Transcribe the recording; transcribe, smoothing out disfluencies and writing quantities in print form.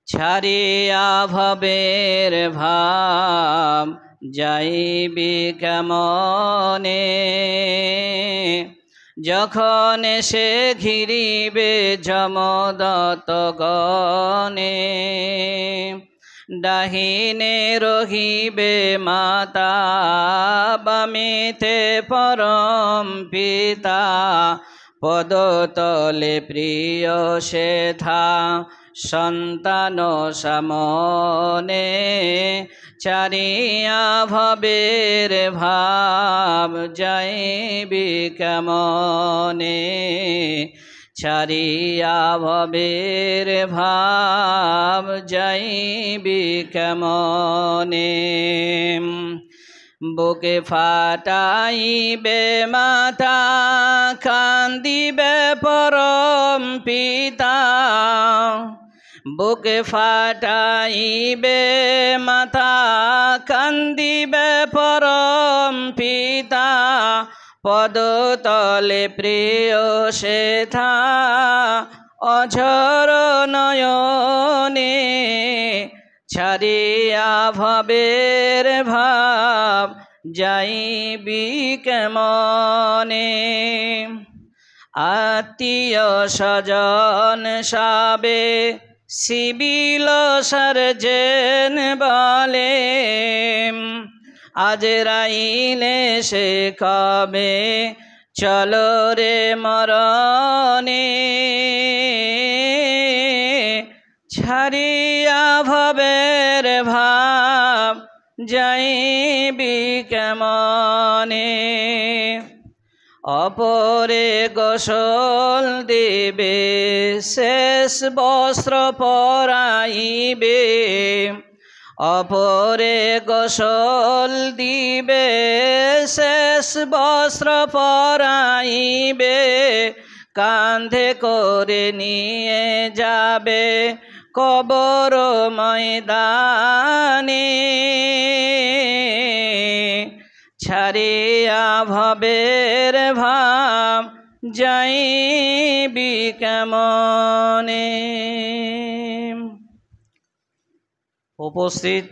ছাড়িয়া ভবের ভাব যাইবি কেমনে, যখন সে ঘিরিবে যমদূতগণে। ডাহিনে রহিবে মাতা, বামেতে পরম পিতা, পদতলে প্রিয় সেথা সন্তান সামনে। চারিয়া ভবের ভাব যাইবি কেমনে, ছাড়িয়া ভবের ভাব যাইবি কেমনে। বুকে ফাটাইবে মাতা, কান্দিবে পরম পিতা। বুকে ফাটাইবে মাতা, কান্দিবে পরম পিতা, পদতলে প্রিয় সেথা অঝর নয়নে। ছাড়িয়া ভবের ভাব যাইবি কেমনে, আত্মীয় স্বজন সাবে সিবিল সার্জেন বলে। আজরাইলে সে কবে চলো রে মরণে, ছাড়িয়া ভবের ভাব যাইবি কেমনে। অপরে গোসল দিবে শেষ বস্ত্র পরাইবে, অপরে গোসল দিবে শেষ বস্ত্র পরাইবে। কাঁধে করে নিয়ে যাবে কবর ময়দানে, ছাড়িয়া ভবের ভাব যাইবি কেমনে। উপস্থিত